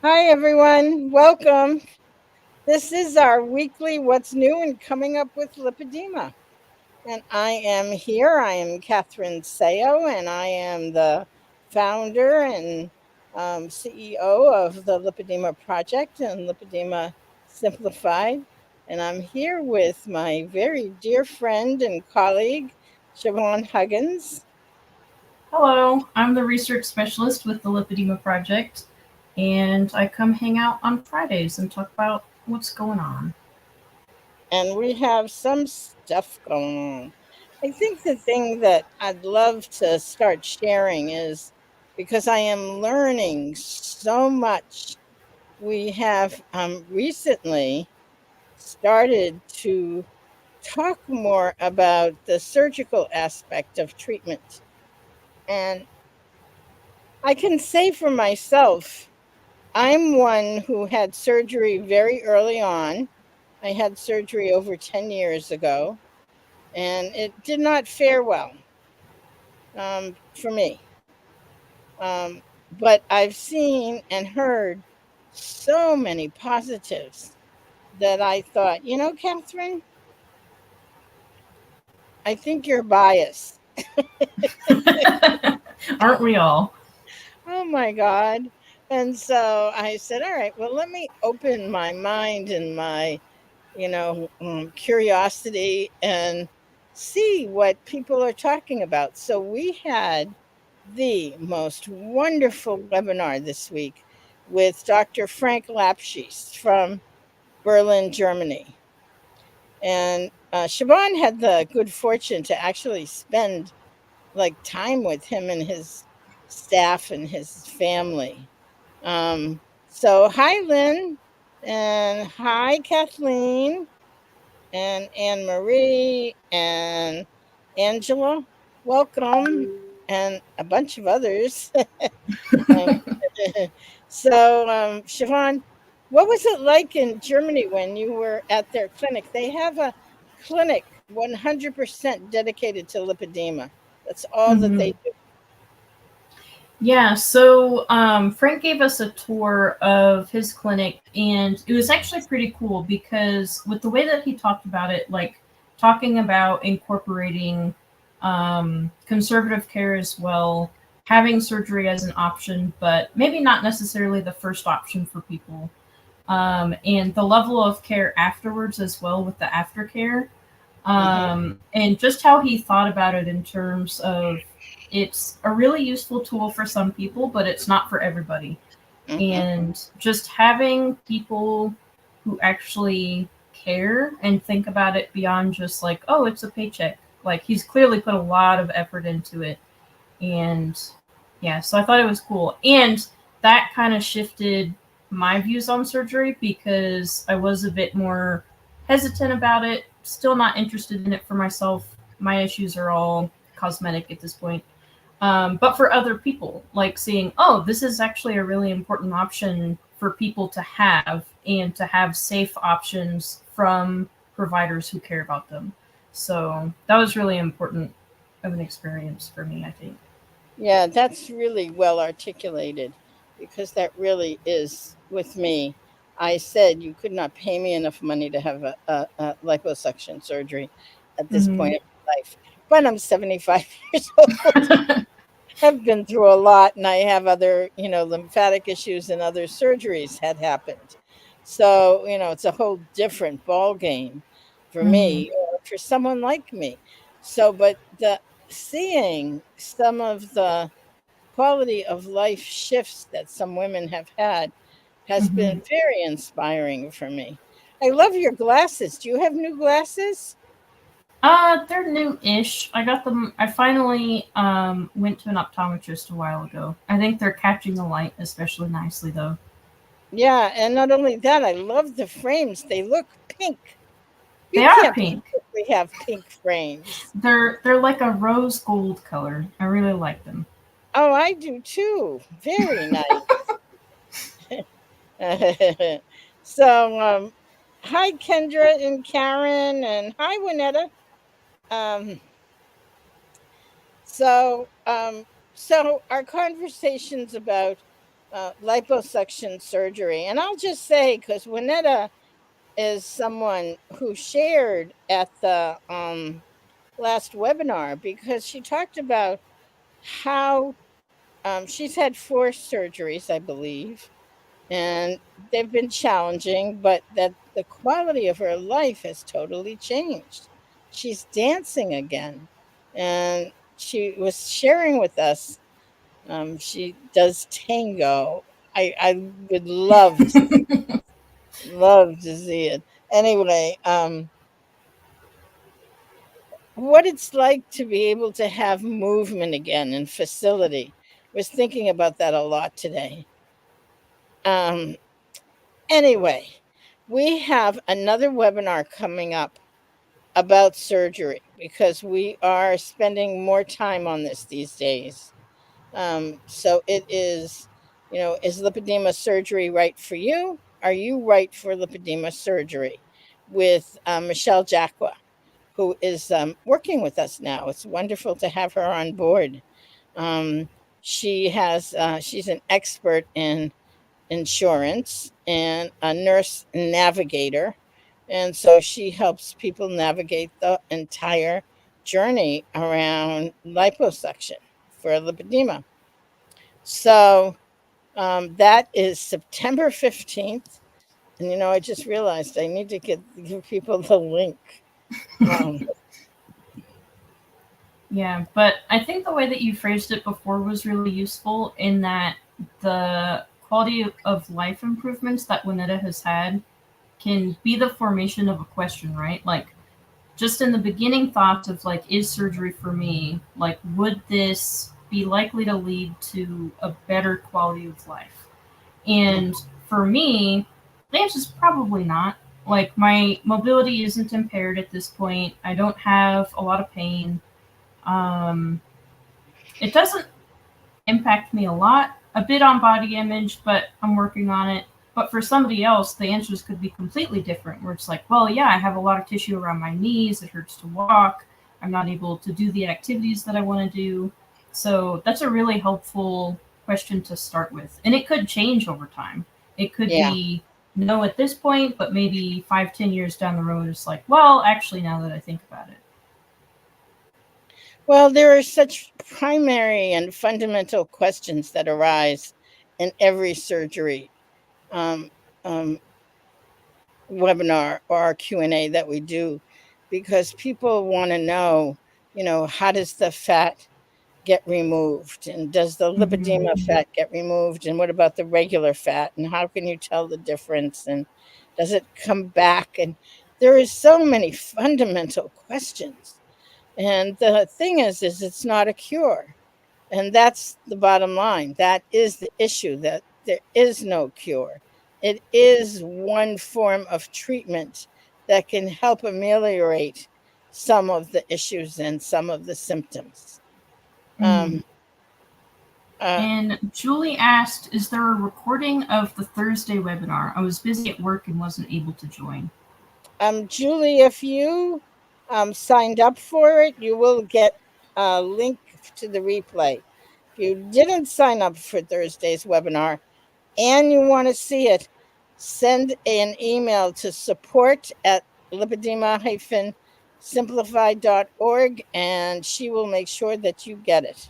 Hi, everyone. Welcome. This is our weekly What's New and Coming Up with Lipedema. And I am here. I am Catherine Sayo, and I am the founder and CEO of the Lipedema Project and Lipedema Simplified. And I'm here with my very dear friend and colleague, Siobhan Huggins. Hello, I'm the research specialist with the Lipedema Project, and I come hang out on Fridays and talk about what's going on. And we have some stuff going on. I think the thing that I'd love to start sharing is because I am learning so much. We have recently started to talk more about the surgical aspect of treatment. And I can say for myself, I'm one who had surgery very early on. I had surgery over 10 years ago, and it did not fare well for me. But I've seen and heard so many positives that I thought, Catherine, I think you're biased. Aren't we all? Oh my God. And so I said, all right, well, let me open my mind and my, curiosity and see what people are talking about. So we had the most wonderful webinar this week with Dr. Frank Lapschies from Berlin, Germany. And Siobhan had the good fortune to actually spend like time with him and his staff and his family. So hi, Lynn, and hi, Kathleen, and Anne Marie, and Angela. Welcome, and a bunch of others. Um, Siobhan, what was it like in Germany when you were at their clinic? They have a clinic 100% dedicated to lipedema. That's all that hmm they do. Yeah, so Frank gave us a tour of his clinic, and it was actually pretty cool because with the way that he talked about it, like talking about incorporating conservative care as well, having surgery as an option, but maybe not necessarily the first option for people. And the level of care afterwards as well with the aftercare, Hmm. and just how he thought about it in terms of it's a really useful tool for some people, but it's not for everybody. Hmm. And just having people who actually care and think about it beyond just like, oh, it's a paycheck. Like he's clearly put a lot of effort into it. And yeah, so I thought it was cool. And that kind of shifted my views on surgery because I was a bit more hesitant about it, still not interested in it for myself. My issues are all cosmetic at this point. But for other people, like seeing, oh, this is actually a really important option for people to have and to have safe options from providers who care about them. So that was really important of an experience for me, I think. Yeah, that's really well articulated because that really is with me. I said you could not pay me enough money to have a liposuction surgery at this hmm point in my life. But I'm 75 years old. I've been through a lot and I have other, lymphatic issues and other surgeries had happened. So, it's a whole different ball game for hmm me or for someone like me. So, but the seeing some of the quality of life shifts that some women have had has hmm been very inspiring for me. I love your glasses. Do you have new glasses? They're new-ish. I got them. I finally went to an optometrist a while ago. I think they're catching the light especially nicely though. Yeah, and not only that, I love the frames. They look pink. You They are can't pink. possibly have pink frames. They're like a rose gold color. I really like them. Oh, I do too. Very nice. so, hi Kendra and Karen, and hi Winetta. Um, so, um, so our conversations about liposuction surgery. And I'll just say, because Winetta is someone who shared at the last webinar, because she talked about how she's had 4 surgeries, I believe, and they've been challenging, but that the quality of her life has totally changed. She's dancing again, and she was sharing with us. She does tango. I would love to see it. Anyway, what it's like to be able to have movement again and facility. I was thinking about that a lot today. Um, anyway, we have another webinar coming up about surgery because we are spending more time on this these days. So it is, is lipedema surgery right for you? Are you right for lipedema surgery? With Michelle Jacqua, who is working with us now. It's wonderful to have her on board. Um, she's an expert in insurance and a nurse navigator. And so she helps people navigate the entire journey around liposuction for lipedema. So that is September 15th. And I just realized I need to give people the link. Um, Yeah, but I think the way that you phrased it before was really useful in that the quality of life improvements that Winetta has had can be the formation of a question, right? Like, just in the beginning thoughts of like, is surgery for me? Like, would this be likely to lead to a better quality of life? And for me, the answer is probably not. Like, my mobility isn't impaired at this point. I don't have a lot of pain. Um, it doesn't impact me a lot. A bit on body image, but I'm working on it. But for somebody else, the answers could be completely different, where it's like, well, yeah, I have a lot of tissue around my knees. It hurts to walk. I'm not able to do the activities that I want to do. So that's a really helpful question to start with. And it could change over time. It could yeah. be no at this point, but maybe 5, 10 years down the road, it's like, well, actually, now that I think about it. Well, there are such primary and fundamental questions that arise in every surgery um, um, webinar or Q&A that we do, because people want to know, how does the fat get removed, and does the Mm-hmm. lipedema fat get removed, and what about the regular fat, and how can you tell the difference, and does it come back? And there is so many fundamental questions. And the thing is it's not a cure. And that's the bottom line. That is the issue, that there is no cure. It is one form of treatment that can help ameliorate some of the issues and some of the symptoms. Mm. Um, uh, And Julie asked, is there a recording of the Thursday webinar? I was busy at work and wasn't able to join. Julie, if you signed up for it, you will get a link to the replay. If you didn't sign up for Thursday's webinar, and you want to see it, send an email to support@lipedema-simplified.org, and she will make sure that you get it.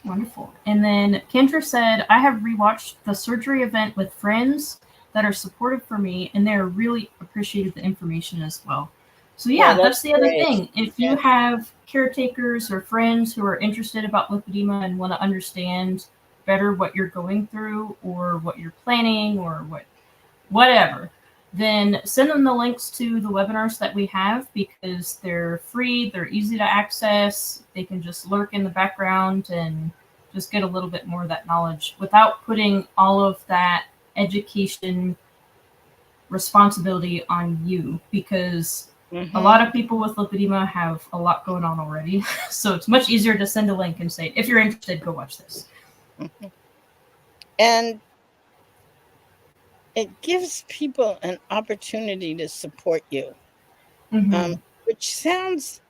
Wonderful. And then Kendra said, I have rewatched the surgery event with friends that are supportive for me, and they're really appreciated the information as well. So Yeah, yeah, that's that's the other great. thing. If you have caretakers or friends who are interested about lipedema and want to understand better what you're going through or what you're planning or whatever, then send them the links to the webinars that we have because they're free, they're easy to access, they can just lurk in the background and just get a little bit more of that knowledge without putting all of that education responsibility on you because a lot of people with lipedema have a lot going on already. So it's much easier to send a link and say, if you're interested, go watch this. And it gives people an opportunity to support you, Mm-hmm. which sounds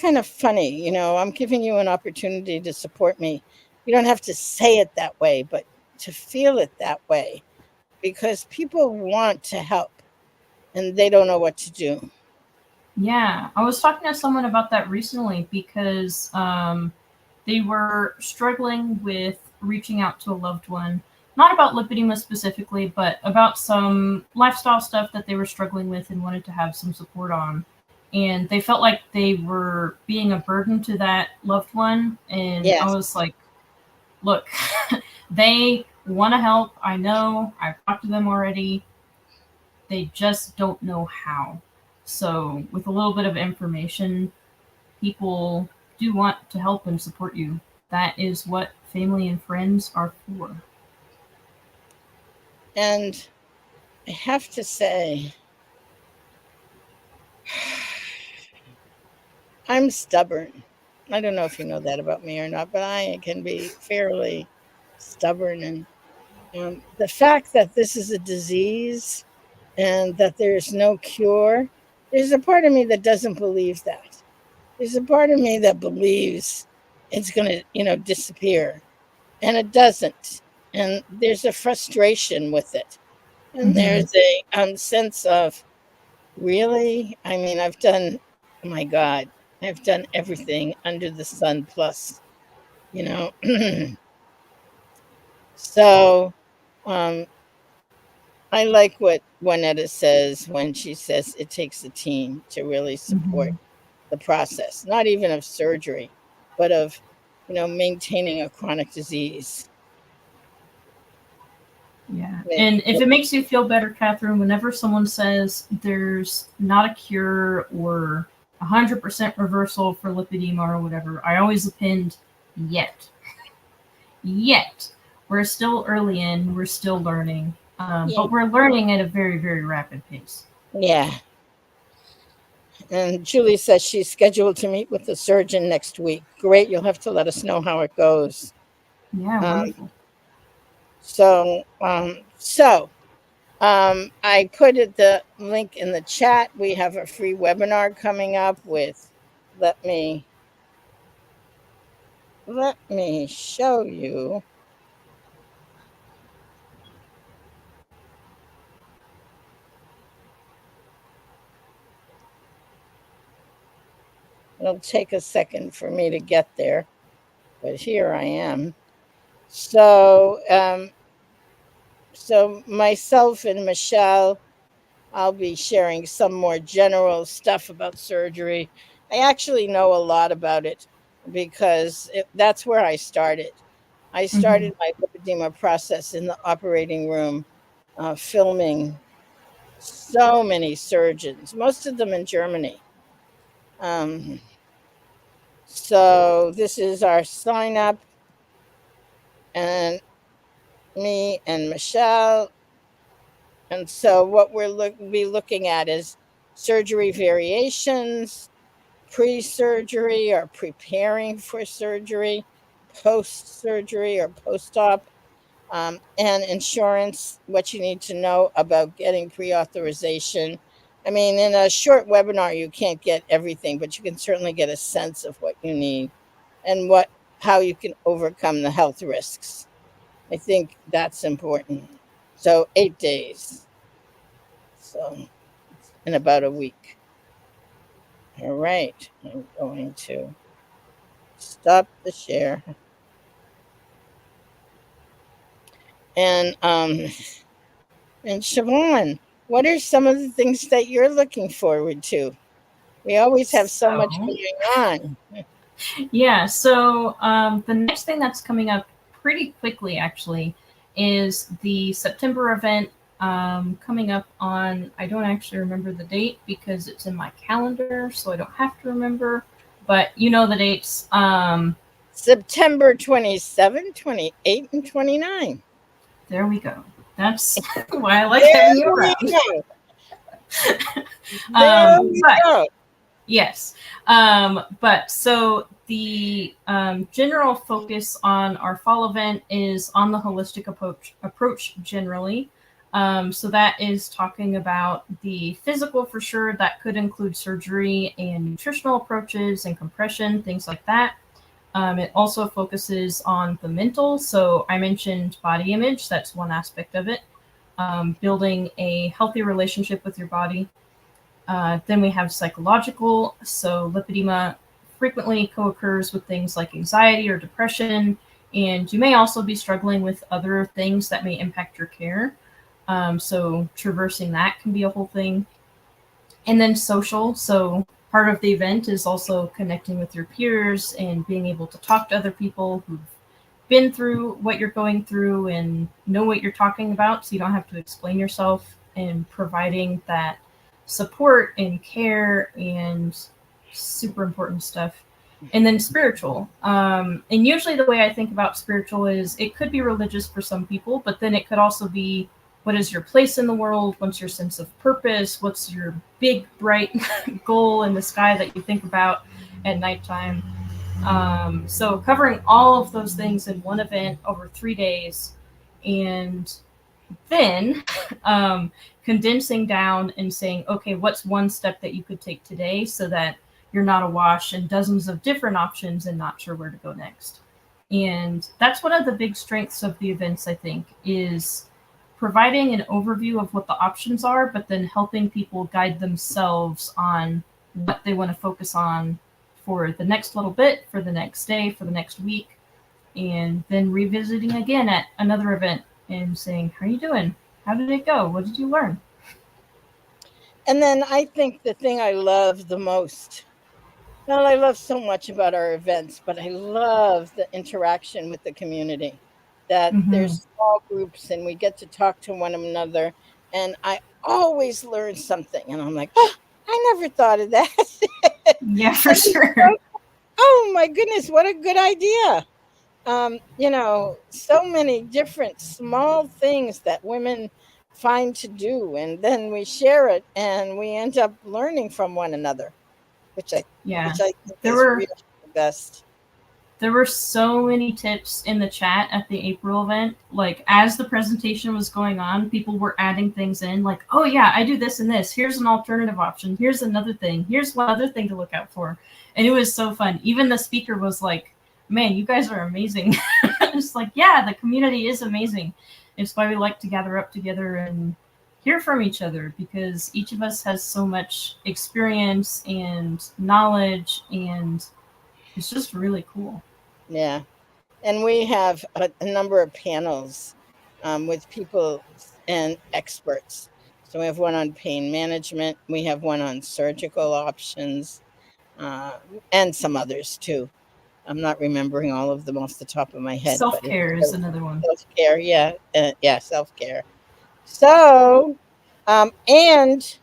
kind of funny. I'm giving you an opportunity to support me. You don't have to say it that way, but to feel it that way, because people want to help and they don't know what to do. Yeah, I was talking to someone about that recently because they were struggling with reaching out to a loved one, not about lipedema specifically, but about some lifestyle stuff that they were struggling with and wanted to have some support on. And they felt like they were being a burden to that loved one. And I Yes. was like, look, they want to help. I know. I've talked to them already. They just don't know how. So, with a little bit of information, people do want to help and support you. That is what family and friends are for. And I have to say, I'm stubborn. I don't know if you know that about me or not, but I can be fairly stubborn. And the fact that this is a disease and that there's no cure, there's a part of me that doesn't believe that. There's a part of me that believes it's going to, disappear, and it doesn't. And there's a frustration with it. And Mm-hmm. there's a sense of, really? I mean, oh my God, I've done everything under the sun plus, you know. So um, I like what Juanetta says when she says it takes a team to really support Mm-hmm. the process, not even of surgery, but of, maintaining a chronic disease. Yeah. And if it makes you feel better, Catherine, whenever someone says there's not a cure or 100% reversal for lipedema or whatever, I always append yet. Yet. We're still early in, we're still learning, Yeah. but we're learning at a very, very rapid pace. Yeah. And Julie says she's scheduled to meet with the surgeon next week. Great. You'll have to let us know how it goes. Yeah, Um, wonderful. so I put the link in the chat. We have a free webinar coming up with, let me show you. It'll take a second for me to get there, but here I am. So myself and Michelle, I'll be sharing some more general stuff about surgery. I actually know a lot about it because that's where I started. I Mm-hmm. started my lipedema process in the operating room, filming so many surgeons, most of them in Germany. So this is our sign up, and me and Michelle. And so what be looking at is surgery variations, pre-surgery or preparing for surgery, post-surgery or post-op, and insurance, what you need to know about getting pre-authorization. I mean, in a short webinar, you can't get everything, but you can certainly get a sense of what you need and how you can overcome the health risks. I think that's important. So 8 days. So in about a week. All right. I'm going to stop the share. And Siobhan, what are some of the things that you're looking forward to? We always have so much So, going on. yeah, so the next thing that's coming up pretty quickly, actually, is the September event coming up on, I don't actually remember the date because it's in my calendar, so I don't have to remember, but you know the dates. September 27, 28, and 29. There we go. That's why I like There having you we around. go. There we But go. yes. But so the general focus on our fall event is on the holistic approach generally. So that is talking about the physical for sure. That could include surgery and nutritional approaches and compression, things like that. It also focuses on the mental. So I mentioned body image. That's one aspect of it. Building a healthy relationship with your body. Then we have psychological. So lipedema frequently co-occurs with things like anxiety or depression, and you may also be struggling with other things that may impact your care. So traversing that can be a whole thing. And then social. So part of the event is also connecting with your peers and being able to talk to other people who've been through what you're going through and know what you're talking about, so you don't have to explain yourself, and providing that support and care and super important stuff. And then spiritual. And usually the way I think about spiritual is it could be religious for some people, but then it could also be, what is your place in the world? What's your sense of purpose? What's your big, bright goal in the sky that you think about at nighttime? So covering all of those things in one event over 3 days, and then condensing down and saying, okay, what's one step that you could take today so that you're not awash in dozens of different options and not sure where to go next. And that's one of the big strengths of the events, I think, is providing an overview of what the options are, but then helping people guide themselves on what they want to focus on for the next little bit, for the next day, for the next week, and then revisiting again at another event and saying, how are you doing? How did it go? What did you learn? And then I think the thing I love the most, well, I love so much about our events, but I love the interaction with the community, that Mm-hmm. there's small groups and we get to talk to one another. And I always learn something. And I'm like, oh, I never thought of that. Yeah, for And it's sure. so, oh my goodness, what a good idea. So many different small things that women find to do. And then we share it and we end up learning from one another, which I Yeah. which I think There is were really the best. there were so many tips in the chat at the April event. Like as the presentation was going on, people were adding things in like, oh yeah, I do this and this. Here's an alternative option. Here's another thing. Here's one other thing to look out for. And it was so fun. Even the speaker was like, man, you guys are amazing. It's like, yeah, the community is amazing. It's why we like to gather up together and hear from each other, because each of us has so much experience and knowledge, and it's just really cool. Yeah. And we have a number of panels with people and experts. So we have one on pain management, we have one on surgical options, uh, and some others too. I'm not remembering all of them off the top of my head, but it's Self-care is another one. self-care. Yeah, yeah, self-care. So, and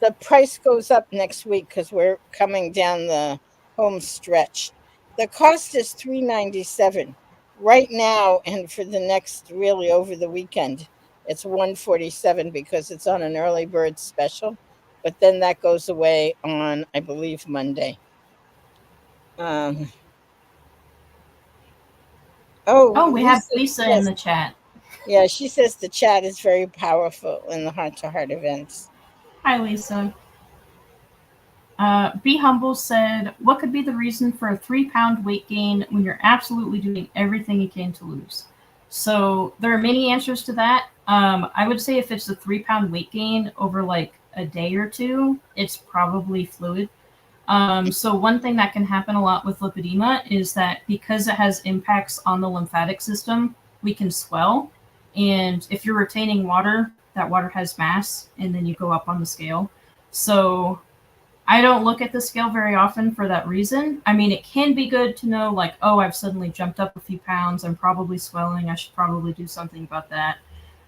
the price goes up next week because we're coming down the home stretch. The cost is $397 right now, and for the next, really, over the weekend, it's $147 because it's on an early bird special. But then that goes away on, I believe, Monday. Um, oh, Oh, we have Lisa Lisa in says, the chat. yeah, she says the chat is very powerful in the heart to heart events. Hi, Lisa. Be Humble said, what could be the reason for a 3-pound weight gain when you're absolutely doing everything you can to lose? So there are many answers to that. I would say if it's a 3-pound weight gain over like a day or two, it's probably fluid. So one thing that can happen a lot with lipedema is that because it has impacts on the lymphatic system, we can swell. And if you're retaining water, that water has mass, and then you go up on the scale. So I don't look at the scale very often for that reason. I mean, it can be good to know, like, oh, I've suddenly jumped up a few pounds. I'm probably swelling. I should probably do something about that.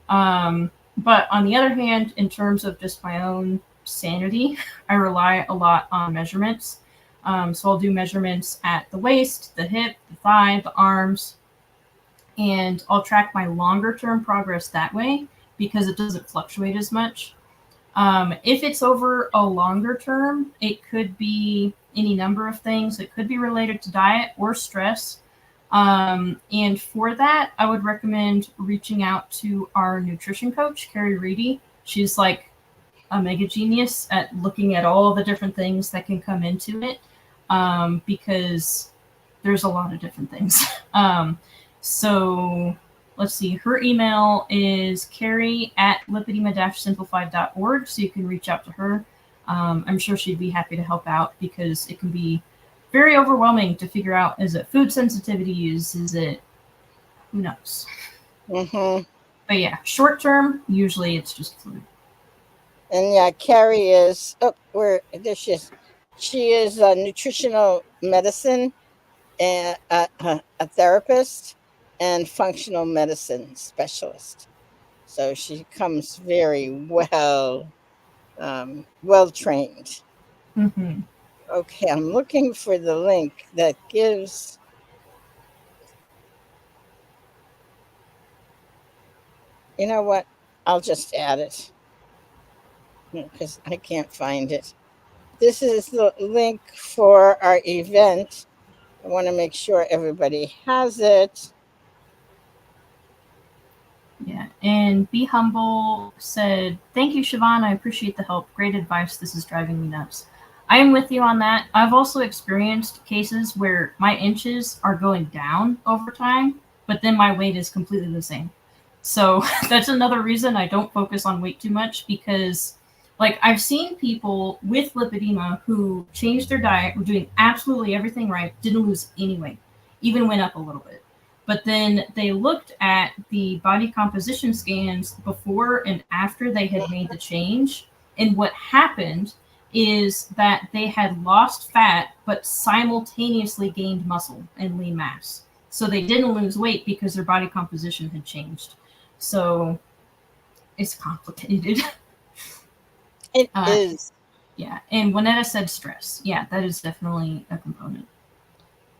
But on the other hand, in terms of just my own sanity, I rely a lot on measurements. So I'll do measurements at the waist, the hip, the thigh, the arms, and I'll track my longer term progress that way because it doesn't fluctuate as much. If it's over a longer term, it could be any number of things. It could be related to diet or stress. And for that, I would recommend reaching out to our nutrition coach, Carrie Reedy. She's like a mega genius at looking at all the different things that can come into it, because there's a lot of different things. So let's see. Her email is carrie@lipedema-simplified.org, so you can reach out to her. I'm sure she'd be happy to help out because it can be very overwhelming to figure out, is it food sensitivities? Is it, who knows? Mm-hmm. But yeah, short term, usually it's just food. And yeah, Carrie is, oh, where, there she is. She is a nutritional medicine and a therapist and functional medicine specialist. So she comes very well trained. Mm-hmm. Okay, I'm looking for the link that gives. You know what? I'll just add it because I can't find it. This is the link for our event. I want to make sure everybody has it. Yeah, and Be Humble said, "Thank you, Siobhan. I appreciate the help. Great advice. This is driving me nuts." I am with you on that. I've also experienced cases where my inches are going down over time, but then my weight is completely the same. So that's another reason I don't focus on weight too much, because like I've seen people with lipedema who changed their diet, were doing absolutely everything right, didn't lose any weight, even went up a little bit. But then they looked at the body composition scans before and after they had made the change. And what happened is that they had lost fat, but simultaneously gained muscle and lean mass. So they didn't lose weight because their body composition had changed. So it's complicated. It is. Yeah. And Juanetta said stress. Yeah, that is definitely a component.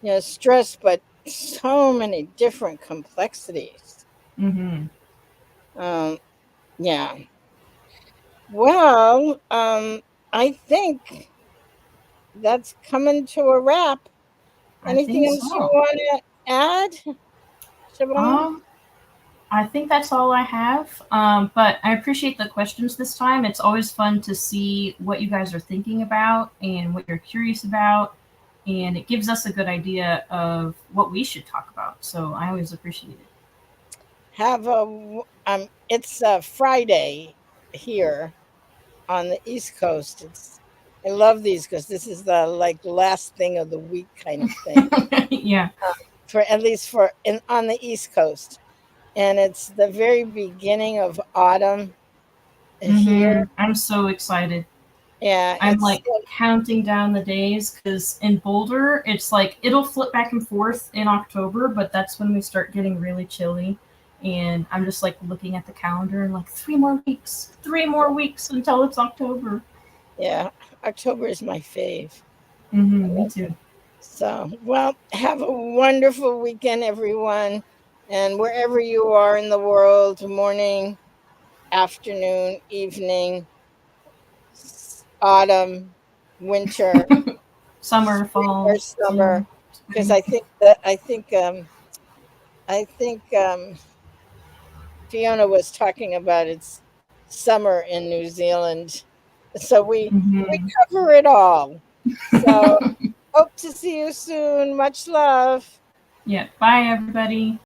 Yeah, stress, but so many different complexities. Mm-hmm. Yeah. Well, I think that's coming to a wrap. I Anything think else you so. want to add, Siobhan? I think that's all I have. But I appreciate the questions this time. It's always fun to see what you guys are thinking about and what you're curious about. And it gives us a good idea of what we should talk about. So I always appreciate it. Have a it's a Friday here on the East Coast. It's I love these because this is the like last thing of the week kind of thing Yeah. for at least for in on the East Coast, and it's the very beginning of autumn here. I'm so excited. Yeah, I'm it's like counting down the days because in Boulder, it's like it'll flip back and forth in October, but that's when we start getting really chilly. And I'm just like looking at the calendar and like 3 more weeks until it's October. yeah. October is my fave. Me too. So, well, have a wonderful weekend, everyone, and wherever you are in the world, morning, afternoon, evening, autumn, winter, Summer, spring or fall, summer, because spring. I think Fiona was talking about it's summer in New Zealand, so we Hmm. cover it all. So hope to see you soon. Much love. Yeah. Bye, everybody.